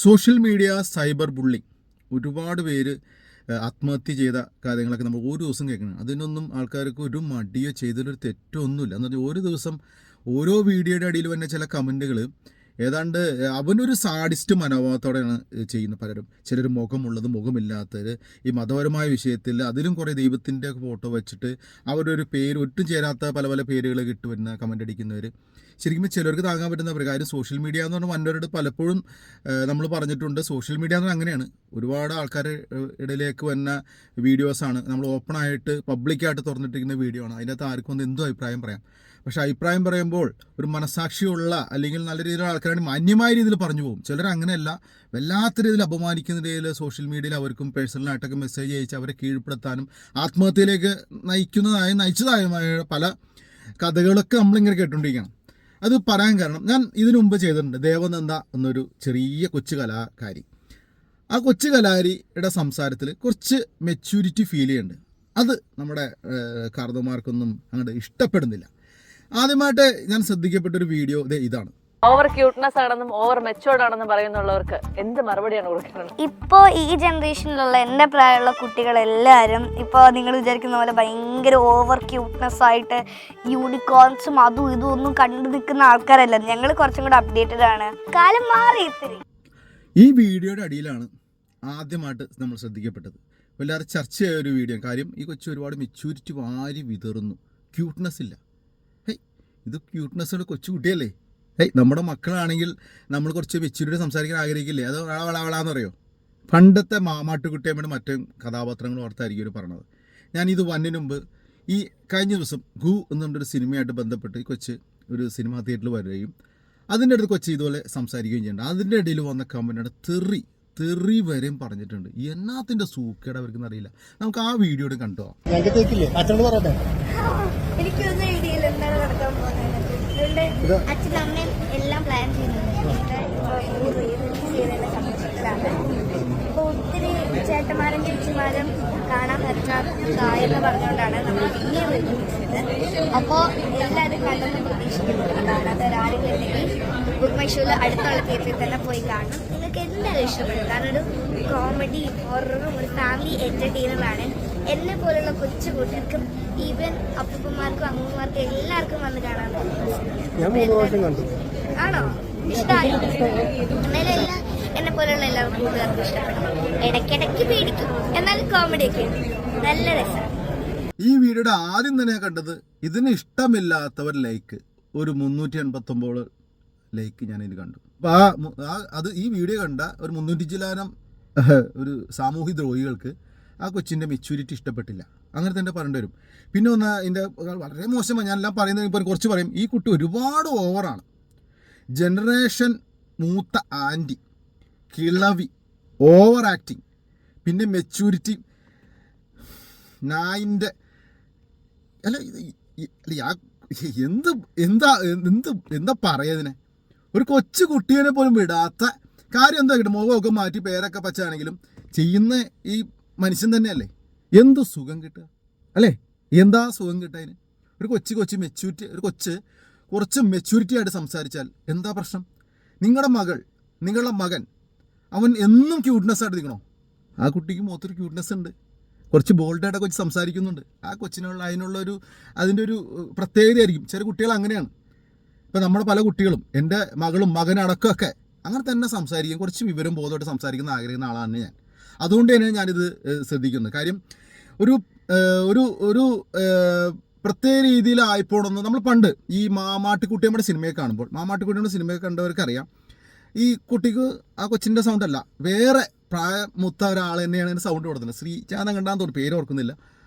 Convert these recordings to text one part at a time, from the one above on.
Social media cyber bullying ഒരുപാട് പേര് ആത്മഹത്യ ചെയ്ത കാര്യങ്ങളൊക്കെ നമ്മൾ ഓരോ ദിവസം കേൾക്കണം. അതിനൊന്നും ആൾക്കാർക്ക് ഒരു മടിയോ ചെയ്തതിലൊരു തെറ്റോ ഒന്നുമില്ല. എന്ന് പറഞ്ഞാൽ ഒരു ദിവസം ഓരോ വീഡിയോയുടെ അടിയിൽ വന്ന ചില കമൻറ്റുകൾ ഏതാണ്ട് അവനൊരു സാഡിസ്റ്റ് മനോഭാവത്തോടെയാണ് ചെയ്യുന്നത്. പലരും ചിലർ മുഖമുള്ളത് മുഖമില്ലാത്തവർ ഈ മതപരമായ വിഷയത്തിൽ അതിലും കുറേ ദൈവത്തിൻ്റെ ഫോട്ടോ വെച്ചിട്ട് അവരുടെ ഒരു പേര് ഒട്ടും ചേരാത്ത പല പല പേരുകൾ കിട്ടുവരുന്ന കമൻ്റ് അടിക്കുന്നവർ ശരിക്കും ചിലർക്ക് താങ്ങാൻ പറ്റുന്ന ഒരു കാര്യം. സോഷ്യൽ മീഡിയ എന്ന് പറഞ്ഞാൽ വന്നവരോട് പലപ്പോഴും നമ്മൾ പറഞ്ഞിട്ടുണ്ട്, സോഷ്യൽ മീഡിയ എന്ന് പറഞ്ഞാൽ അങ്ങനെയാണ്. ഒരുപാട് ആൾക്കാരുടെ ഇടയിലേക്ക് വന്ന വീഡിയോസാണ് നമ്മൾ ഓപ്പണായിട്ട് പബ്ലിക്കായിട്ട് തുറന്നിട്ടിരിക്കുന്ന വീഡിയോ ആണ്. അതിനകത്ത് ആർക്കും ഒന്ന് എന്തും അഭിപ്രായം പറയാം. പക്ഷേ അഭിപ്രായം പറയുമ്പോൾ ഒരു മനസാക്ഷിയുള്ള അല്ലെങ്കിൽ നല്ല രീതിയിലുള്ള ആൾക്കാരാണ് മാന്യമായ രീതിയിൽ പറഞ്ഞു പോകും. ചിലർ അങ്ങനെയല്ല, വല്ലാത്ത രീതിയിൽ അപമാനിക്കുന്ന രീതിയിൽ സോഷ്യൽ മീഡിയയിൽ അവർക്കും പേഴ്സണലായിട്ടൊക്കെ മെസ്സേജ് അയച്ച് അവരെ കീഴ്പ്പെടുത്താനും ആത്മഹത്യയിലേക്ക് നയിച്ചതായ പല കഥകളൊക്കെ നമ്മളിങ്ങനെ കേട്ടുകൊണ്ടിരിക്കണം. അത് പറയാൻ കാരണം ഞാൻ ഇതിനു മുമ്പ് ചെയ്തിട്ടുണ്ട്. ദേവനന്ദ എന്നൊരു ചെറിയ കൊച്ചു കലാകാരി. ആ കൊച്ചു കലാകാരിയുടെ സംസാരത്തിൽ കുറച്ച് മെച്യൂരിറ്റി ഫീൽ ചെയ്യുന്നുണ്ട്. അത് നമ്മുടെ കാർന്നോമാർക്കൊന്നും അങ്ങോട്ട് ഇഷ്ടപ്പെടുന്നില്ല. ആദ്യമായിട്ട് ഞാൻ ശ്രദ്ധിക്കപ്പെട്ടൊരു വീഡിയോ ഇതാണ്. ഓവർ ക്യൂട്ട്നെസ് ആണെന്നും ഓവർ മെച്ചുവേർഡ് ആണെന്നും പറയുന്നുള്ളവർക്ക് എന്ത് മറുപടിയാണ് കൊടുക്കുന്നത്? ഇപ്പോൾ ഈ ജനറേഷനിലുള്ള എൻ്റെ പ്രായമുള്ള കുട്ടികളെല്ലാവരും ഇപ്പോൾ നിങ്ങൾ വിചാരിക്കുന്ന പോലെ ഭയങ്കര ഓവർ ക്യൂട്ട്നെസ് ആയിട്ട് യൂണിക്കോൺസും അതും ഇതും ഒന്നും കണ്ടു നിൽക്കുന്ന ആൾക്കാരല്ല. ഞങ്ങൾ കുറച്ചും കൂടെ അപ്ഡേറ്റഡ് ആണ്. കാലം മാറി ഇത്തിരി. ഈ വീഡിയോയുടെ അടിയിലാണ് ആദ്യമായിട്ട് നമ്മൾ ശ്രദ്ധിക്കപ്പെട്ടത്. എല്ലാവരും ചർച്ചയായ ഒരു വീഡിയോ. കാര്യം ഈ കൊച്ചു ഒരുപാട് മെച്യൂരിറ്റി വാരി വിതറുന്നു. ക്യൂട്ട്നെസ് ഇല്ല. ഇത് ക്യൂട്ട്നെസ്സുള്ള കൊച്ചു കുട്ടിയല്ലേ? നമ്മുടെ മക്കളാണെങ്കിൽ നമ്മൾ കുറച്ച് മെച്യൂരിറ്റി സംസാരിക്കാൻ ആഗ്രഹിക്കില്ലേ? അത് വളവളാന്ന് പറയോ? പണ്ടത്തെ മാമാട്ടുകുട്ടിയമ്മയുടെ മറ്റു കഥാപാത്രങ്ങൾ ഓർത്തായിരിക്കും ഒരു പറഞ്ഞത്. ഞാനിത് വന്നതിന് മുമ്പ് ഈ കഴിഞ്ഞ ദിവസം ഗു എന്നുള്ളൊരു സിനിമയായിട്ട് ബന്ധപ്പെട്ട് ഈ കൊച്ച് ഒരു സിനിമാ തിയേറ്ററിൽ വരികയും അതിൻ്റെ അടുത്ത് കൊച്ച് ഇതുപോലെ സംസാരിക്കുകയും ചെയ്യുന്നുണ്ട്. അതിൻ്റെ ഇടയിൽ വന്ന കമൻറ്റാണ് തെറി വരെയും പറഞ്ഞിട്ടുണ്ട്. എന്നാത്തിൻ്റെ സൂക്കേട് അവർക്കൊന്നും അറിയില്ല. നമുക്ക് ആ വീഡിയോ കണ്ടോ. എനിക്കൊന്നും ഐഡിയയില്ല എന്താണ് നടക്കാൻ പോകുന്നത്. അച്ഛനും അമ്മയും എല്ലാം പ്ലാൻ ചെയ്യുന്നുണ്ട്. അപ്പോൾ ഒത്തിരി ചേട്ടന്മാരും ചേച്ചിമാരും കാണാൻ പറ്റാത്ത എന്ന് പറഞ്ഞുകൊണ്ടാണ് നമ്മൾ പിന്നെ വിളിച്ചത്. അപ്പോൾ എല്ലാവരും കണ്ടെന്ന് പ്രതീക്ഷിക്കുന്നുണ്ട്. കാണാത്ത ഒരാരെങ്കിലും ഉണ്ടെങ്കിൽ ബുക്ക് മൈ ഷോയിൽ അടുത്തുള്ള തിയേറ്ററിൽ തന്നെ പോയി കാണണം. നിങ്ങൾക്ക് എന്തായാലും ഇഷ്ടപ്പെടും. കാരണം ഒരു കോമഡി ഹൊററും ഒരു ഫാമിലി എൻ്റർടൈനറാണ്. എന്നെ പോലുള്ള കൊച്ചു കൂട്ടർക്കും ഈവൻ അപ്പൂപ്പന്മാർക്കും അമ്മൂമ്മമാർക്കും എല്ലാവർക്കും വന്ന് കാണാൻ ആണോ? ഇഷ്ടമായി? എന്നാലും എന്നെ പോലുള്ള എല്ലാവർക്കും കൂട്ടുകാർക്കും ഇഷ്ടപ്പെടും. ഇടയ്ക്കിടയ്ക്ക് പേടിക്കും, എന്നാലും കോമഡിയൊക്കെ നല്ല രസമാണ്. ഈ വീഡിയോയുടെ ആദ്യം തന്നെ കണ്ടത് ഇതിന് ഇഷ്ടമില്ലാത്തവർ ലൈക്ക് ഒരു 389 ലൈക്ക് ഞാനിത് കണ്ടു. അപ്പോൾ അത് ഈ വീഡിയോ കണ്ട ഒരു 300 ചില്ലാനം ഒരു സാമൂഹ്യ ദ്രോഹികൾക്ക് ആ കൊച്ചിൻ്റെ മെച്യൂരിറ്റി ഇഷ്ടപ്പെട്ടില്ല. അങ്ങനെ തന്നെ പറയേണ്ടി വരും. പിന്നെ ഒന്ന് ഇതിൻ്റെ വളരെ മോശമാണ്. ഞാനെല്ലാം പറയുന്നത് ഇപ്പോൾ കുറച്ച് പറയും. ഈ കുട്ടി ഒരുപാട് ഓവറാണ്. ജനറേഷൻ മൂത്ത ആൻറ്റി, കിളവി, ഓവർ ആക്ടിങ്, പിന്നെ മെച്യൂരിറ്റി നായിൻ്റെ അല്ല എന്താ പറയുന്നതിനെ. ഒരു കൊച്ചു കുട്ടീനെ പോലും വിടാത്ത കാര്യം എന്താ കിട്ടും. മുഖമൊക്കെ മാറ്റി പേരൊക്കെ പച്ചാണെങ്കിലും ചെയ്യുന്ന ഈ മനുഷ്യൻ തന്നെയല്ലേ. എന്ത് സുഖം കിട്ടുക അല്ലേ? എന്താ സുഖം കിട്ടാൻ? ഒരു കൊച്ചു മെച്യൂരിറ്റി, ഒരു കുറച്ച് മെച്യൂരിറ്റി ആയിട്ട് സംസാരിച്ചാൽ എന്താ പ്രശ്നം? നിങ്ങളുടെ മകൻ അവൻ എന്നും ക്യൂട്ട്നെസ് ആയിട്ട് നിൽക്കണോ? ആ കുട്ടിക്ക് മൊത്തം ക്യൂട്ട്നെസ് ഉണ്ട്. കുറച്ച് ബോൾഡായിട്ടൊക്കെ കൊച്ച് സംസാരിക്കുന്നുണ്ട്. ആ കൊച്ചിനുള്ള അതിൻ്റെ ഒരു പ്രത്യേകതയായിരിക്കും. ചില കുട്ടികൾ അങ്ങനെയാണ്. ഇപ്പം നമ്മുടെ പല കുട്ടികളും, എൻ്റെ മകളും മകനടക്കമൊക്കെ അങ്ങനെ തന്നെ സംസാരിക്കും. കുറച്ച് വിവരം ബോധമായിട്ട് സംസാരിക്കുന്ന ആഗ്രഹിക്കുന്ന ആളാണ് ഞാൻ. അതുകൊണ്ട് തന്നെ ഞാനിത് ശ്രദ്ധിക്കുന്നത്. കാര്യം ഒരു പ്രത്യേക രീതിയിലായിപ്പോണെന്ന് നമ്മൾ പണ്ട് ഈ മാമാട്ടിക്കുട്ടിയമ്മയുടെ സിനിമയെ കാണുമ്പോൾ, മാമാട്ടിക്കുട്ടിയുടെ സിനിമയെ കണ്ടവർക്കറിയാം ഈ കുട്ടിക്ക് ആ കൊച്ചിൻ്റെ സൗണ്ടല്ല, വേറെ പ്രായമുത്ത ഒരാൾ തന്നെയാണ് സൗണ്ട് കൊടുക്കുന്നത്. ശ്രീചാതം കണ്ടാന്ന് തോന്നുന്നു, പേര് ഓർക്കുന്നില്ല.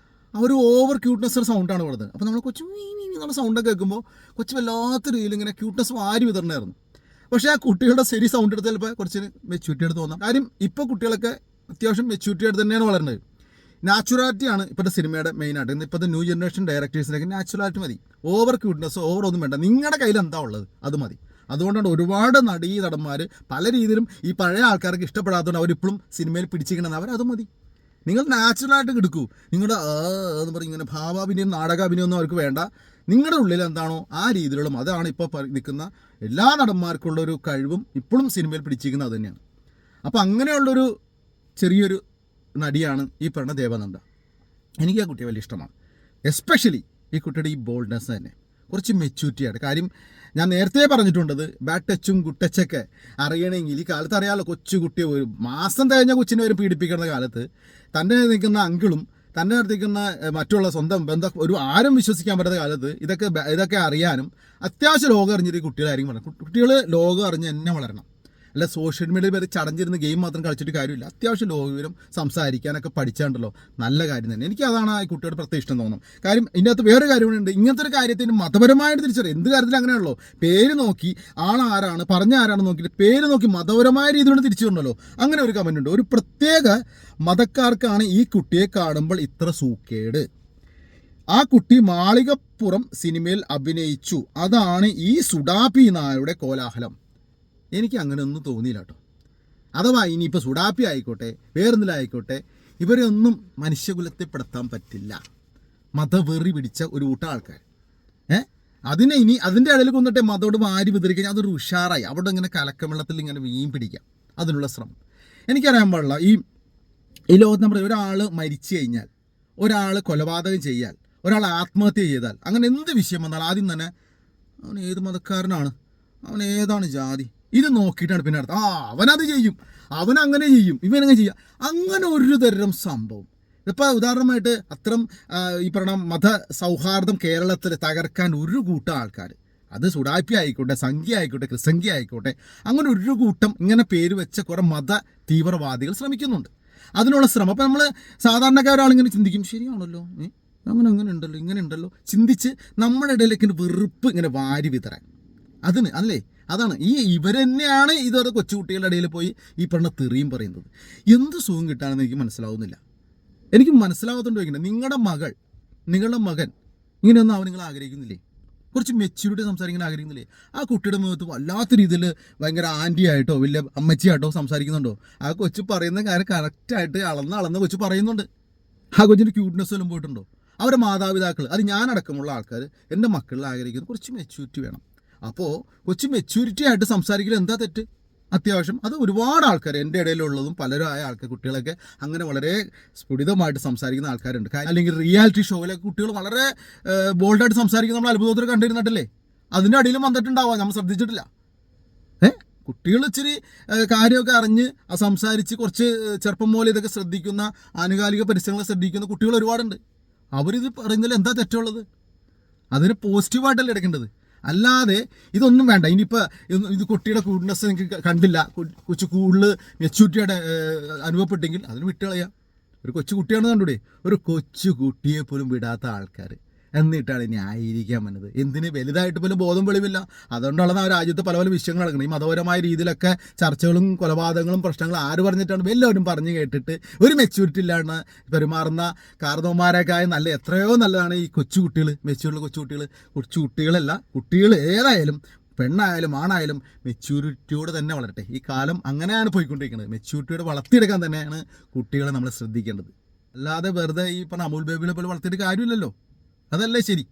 അവർ ഓവർ ക്യൂട്ട്നെസ് സൗണ്ടാണ് കൊടുത്തത്. അപ്പോൾ നമ്മൾ കൊച്ചു എന്നുള്ള സൗണ്ടൊക്കെ കേൾക്കുമ്പോൾ കൊച്ചു വല്ലാത്ത രീതിയിൽ ഇങ്ങനെ ക്യൂട്ട്നെസ് വാരി വിതരണമായിരുന്നു. പക്ഷേ ആ കുട്ടികളുടെ ശരി സൗണ്ട് എടുത്ത് ചിലപ്പോൾ കുറച്ച് മെച്യൂരിറ്റി എടുത്ത് തോന്നാം. കാര്യം ഇപ്പോൾ കുട്ടികളൊക്കെ അത്യാവശ്യം മെച്യൂരിറ്റി ആയിട്ട് തന്നെയാണ് വളരുന്നത്. നാച്ചുറാലിറ്റിയാണ് ഇപ്പോഴത്തെ സിനിമയുടെ മെയിനായിട്ട്. ഇപ്പോഴത്തെ ന്യൂ ജനറേഷൻ ഡയറക്ടേഴ്സിനൊക്കെ നാച്ചുറാലിറ്റി മതി. ഓവർ ക്യൂട്ട്നെസ് ഓവർ ഒന്നും വേണ്ട. നിങ്ങളുടെ കയ്യിൽ എന്താ ഉള്ളത് അത് മതി. അതുകൊണ്ടാണ് ഒരുപാട് നടന്മാർ പല രീതിയിലും ഈ പഴയ ആൾക്കാർക്ക് ഇഷ്ടപ്പെടാത്തതുകൊണ്ട് അവരിപ്പോഴും സിനിമയിൽ പിടിച്ചിരിക്കണമെന്ന് അവരത് മതി. നിങ്ങൾ നാച്ചുറലായിട്ട് എടുക്കൂ. നിങ്ങളുടെ എന്ന് പറഞ്ഞ് ഇങ്ങനെ ഭാവാഭിനയം നാടകാഭിനയം ഒന്നും അവർക്ക് വേണ്ട. നിങ്ങളുടെ ഉള്ളിൽ എന്താണോ ആ രീതിയിലുള്ള അതാണ് ഇപ്പോൾ നിൽക്കുന്ന എല്ലാ നടന്മാർക്കുള്ളൊരു കഴിവും ഇപ്പോഴും സിനിമയിൽ പിടിച്ചിരിക്കുന്നത് അത് തന്നെയാണ്. അപ്പോൾ അങ്ങനെയുള്ളൊരു ചെറിയൊരു നടിയാണ് ഈ പറഞ്ഞ ദേവനന്ദ. എനിക്ക് ആ കുട്ടിയെ വലിയ ഇഷ്ടമാണ്. എസ്പെഷ്യലി ഈ കുട്ടിയുടെ ഈ ബോൾഡ്നെസ് തന്നെ, കുറച്ച് മെച്യൂരിറ്റിയാണ്. കാര്യം ഞാൻ നേരത്തെ പറഞ്ഞിട്ടുണ്ടത്, ബാഡ് ടച്ചും ഗുഡ് ടച്ചൊക്കെ അറിയണമെങ്കിൽ ഈ കാലത്ത് അറിയാമല്ലോ. കൊച്ചു കുട്ടിയെ ഒരു മാസം തികഞ്ഞ കൊച്ചിനെ വരെ പീഡിപ്പിക്കുന്ന കാലത്ത് തൻ്റെ നിൽക്കുന്ന അങ്കിളും തൻ്റെ അടുത്തേക്കുന്ന മറ്റുള്ള സ്വന്തം ബന്ധം ഒരു ആരും വിശ്വസിക്കാൻ പറ്റാത്ത കാലത്ത് ഇതൊക്കെ അറിയാനും അത്യാവശ്യം ലോകം അറിഞ്ഞിട്ട് ഈ കുട്ടികളായിരിക്കും വളരണം. കുട്ടികൾ ലോകം അറിഞ്ഞ് എന്നെ വളരണം. അല്ല സോഷ്യൽ മീഡിയയിൽ വരെ ചടഞ്ഞിരുന്ന് ഗെയിം മാത്രം കളിച്ചിട്ട് കാര്യമില്ല. അത്യാവശ്യം ലോകവിവരം സംസാരിക്കാനൊക്കെ പഠിച്ചാണ്ടല്ലോ, നല്ല കാര്യം തന്നെ. എനിക്ക് അതാണ് ആ കുട്ടിയുടെ പ്രത്യേക ഇഷ്ടം തോന്നുന്നു. കാര്യം ഇതിൻ്റെ അകത്ത് വേറെ കാര്യങ്ങളുണ്ട്. ഇങ്ങനത്തെ ഒരു കാര്യത്തിന് മതപരമായിട്ട് തിരിച്ചറിയാം. എന്ത് കാര്യത്തിൽ അങ്ങനെയാണല്ലോ, പേര് നോക്കി ആളാരാണ് പറഞ്ഞ ആരാണെന്ന് നോക്കിയിട്ട് പേര് നോക്കി മതപരമായ രീതിയിലൂടെ തിരിച്ചുകൊണ്ടല്ലോ. അങ്ങനെ ഒരു കമൻ്റ് ഉണ്ട്. ഒരു പ്രത്യേക മതക്കാർക്കാണ് ഈ കുട്ടിയെ കാണുമ്പോൾ ഇത്ര സൂക്കേട്. ആ കുട്ടി മാളികപ്പുറം സിനിമയിൽ അഭിനയിച്ചു, അതാണ് ഈ സുഡാപ്പി നായരുടെ കോലാഹലം. എനിക്ക് അങ്ങനെ ഒന്നും തോന്നിയില്ല കേട്ടോ. അഥവാ ഇനിയിപ്പോൾ സുഡാപ്പി ആയിക്കോട്ടെ വേറെന്തിലായിക്കോട്ടെ, ഇവരെ ഒന്നും മനുഷ്യകുലത്തെ പെടുത്താൻ പറ്റില്ല. മതവെറി പിടിച്ച ഒരു കൂട്ടം ആൾക്കാർ അതിനെ ഇനി അതിൻ്റെ ഇടയിൽ കൊന്നിട്ട് മതോട് വാരി വിതറിക്കഴിഞ്ഞാൽ അതൊരു ഉഷാറായി അവിടെ ഇങ്ങനെ കലക്കവെള്ളത്തിൽ ഇങ്ങനെ മീൻ പിടിക്കാം. അതിനുള്ള ശ്രമം എനിക്കറിയാൻ പാടില്ല. ഈ ലോകത്ത് നമ്മുടെ ഒരാൾ മരിച്ചു കഴിഞ്ഞാൽ, ഒരാൾ കൊലപാതകം ചെയ്യാൽ, ഒരാൾ ആത്മഹത്യ ചെയ്താൽ, അങ്ങനെ എന്ത് വിഷയം വന്നാൽ ആദ്യം തന്നെ അവൻ ഏത് മതക്കാരനാണ്, അവൻ ഏതാണ് ജാതി, ഇത് നോക്കിയിട്ടാണ് പിന്നെ അടുത്ത് അവനത് ചെയ്യും, അവൻ അങ്ങനെ ചെയ്യും, ഇവനങ്ങനെ ചെയ്യാം. അങ്ങനെ ഒരു തരം സംഭവം. ഇപ്പോൾ ഉദാഹരണമായിട്ട് അത്തരം ഈ പറഞ്ഞ മത സൗഹാർദ്ദം കേരളത്തിൽ തകർക്കാൻ ഒരു കൂട്ടം ആൾക്കാർ, അത് സുഡാപ്പി ആയിക്കോട്ടെ, സംഖ്യ ആയിക്കോട്ടെ, ക്രിസംഖ്യ ആയിക്കോട്ടെ, അങ്ങനെ ഒരു കൂട്ടം ഇങ്ങനെ പേര് വെച്ച കുറേ മത തീവ്രവാദികൾ ശ്രമിക്കുന്നുണ്ട്. അതിനുള്ള ശ്രമം. അപ്പോൾ നമ്മൾ സാധാരണക്കാരാളിങ്ങനെ ചിന്തിക്കും, ശരിയാണല്ലോ, അങ്ങനെ ഉണ്ടല്ലോ, ഇങ്ങനെ ഉണ്ടല്ലോ, ചിന്തിച്ച് നമ്മുടെ ഇടയിലേക്ക് വെറുപ്പ് ഇങ്ങനെ വാരി വിതറാൻ. അല്ലേ, അതാണ് ഇവർ തന്നെയാണ് ഇതോടെ കൊച്ചുകുട്ടികളുടെ ഇടയിൽ പോയി ഈ പറഞ്ഞ തെറിയും പറയുന്നത്. എന്ത് സുഖം കിട്ടാനെന്ന് എനിക്ക് മനസ്സിലാവുന്നില്ല. എനിക്ക് മനസ്സിലാവാത്തോണ്ട് ചോദിക്കുന്നത്, നിങ്ങളുടെ മകൻ ഇങ്ങനെയൊന്നും നിങ്ങൾ ആഗ്രഹിക്കുന്നില്ലേ? കുറച്ച് മെച്യൂരിറ്റി സംസാരിക്കാൻ ആഗ്രഹിക്കുന്നില്ലേ? ആ കുട്ടിയുടെ മുഖത്ത് വല്ലാത്ത രീതിയിൽ ഭയങ്കര ആൻറ്റി ആയിട്ടോ വലിയ അമ്മച്ചിയായിട്ടോ സംസാരിക്കുന്നുണ്ടോ? ആ കൊച്ചു പറയുന്ന കാര്യം കറക്റ്റായിട്ട് അളന്ന് കൊച്ചു പറയുന്നുണ്ട്. ആ കൊച്ചിൻ്റെ ക്യൂട്ട്നെസ് എല്ലാം പോയിട്ടുണ്ടോ? അവരുടെ മാതാപിതാക്കൾ, അത് ഞാനടക്കമുള്ള ആൾക്കാർ, എൻ്റെ മക്കളിൽ ആഗ്രഹിക്കുന്നത് കുറച്ച് മെച്യൂരിറ്റി വേണം. അപ്പോൾ കൊച്ചു മെച്യൂരിറ്റി ആയിട്ട് സംസാരിക്കൽ എന്താ തെറ്റ്? അത്യാവശ്യം അത് ഒരുപാട് ആൾക്കാർ എൻ്റെ ഇടയിലുള്ളതും പലരും ആയ ആൾക്കാർ, കുട്ടികളൊക്കെ അങ്ങനെ വളരെ സ്ഫുടിതമായിട്ട് സംസാരിക്കുന്ന ആൾക്കാരുണ്ട്. അല്ലെങ്കിൽ റിയാലിറ്റി ഷോയിലൊക്കെ കുട്ടികൾ വളരെ ബോൾഡായിട്ട് സംസാരിക്കുന്ന നമ്മൾ അത്ഭുതത്തിൽ കണ്ടിരുന്നിട്ടില്ലേ? അതിൻ്റെ അടിയിലും വന്നിട്ടുണ്ടാവാം, നമ്മൾ ശ്രദ്ധിച്ചിട്ടില്ല. കുട്ടികൾ ഇച്ചിരി കാര്യമൊക്കെ അറിഞ്ഞ് സംസാരിച്ച് കുറച്ച് ചെറുപ്പം പോലെ ഇതൊക്കെ ശ്രദ്ധിക്കുന്ന, ആനുകാലിക പരിസരങ്ങളെ ശ്രദ്ധിക്കുന്ന കുട്ടികൾ ഒരുപാടുണ്ട്. അവരിത് പറയുന്നതിൽ എന്താ തെറ്റുള്ളത്? അതിന് പോസിറ്റീവായിട്ടല്ലേ എടുക്കേണ്ടത്, അല്ലാതെ ഇതൊന്നും വേണ്ട. ഇനിയിപ്പോൾ ഇത് കുട്ടിയുടെ കൂൾനെസ് എനിക്ക് കണ്ടില്ല, കൊച്ചു കൂടുതൽ മെച്യൂരിറ്റിയുടെ അനുഭവപ്പെട്ടെങ്കിൽ അതിന് വിട്ടുകളയാം. ഒരു കൊച്ചു കുട്ടിയാണ് കണ്ടൂടെ, ഒരു കൊച്ചു കുട്ടിയെ പോലും വിടാത്ത ആൾക്കാർ എന്നിട്ടാണ് ന്യായീകരിക്കാൻ വന്നത്. എന്തിന്? വലുതായിട്ട് പോലും ബോധം വെളിവില്ല. അതുകൊണ്ടുള്ള ആ രാജ്യത്ത് പല വിഷയങ്ങൾ നടക്കണം. ഈ മതപരമായ രീതിയിലൊക്കെ ചർച്ചകളും കൊലപാതകങ്ങളും പ്രശ്നങ്ങളും ആര് പറഞ്ഞിട്ടാണ്? എല്ലാവരും പറഞ്ഞു കേട്ടിട്ട് ഒരു മെച്യൂരിറ്റി ഇല്ലാണ്ട് പെരുമാറുന്ന കാർന്നവന്മാരൊക്കെ നല്ല എത്രയോ നല്ലതാണ് ഈ കൊച്ചുകുട്ടികൾ, മെച്യൂരിറ്റി കൊച്ചുകുട്ടികളല്ല, കുട്ടികൾ ഏതായാലും പെണ്ണായാലും ആണായാലും മെച്യൂരിറ്റിയോടെ തന്നെ വളരട്ടെ. ഈ കാലം അങ്ങനെയാണ് പോയിക്കൊണ്ടിരിക്കുന്നത്. മെച്യൂരിറ്റിയോടെ വളർത്തിയെടുക്കാൻ തന്നെയാണ് കുട്ടികളെ നമ്മൾ ശ്രദ്ധിക്കേണ്ടത്. അല്ലാതെ വെറുതെ ഈ പറഞ്ഞ അമൂൽ ബേബിനെ പോലെ വളർത്തിയിട്ട് കാര്യമില്ലല്ലോ. അതല്ലേ ശരി.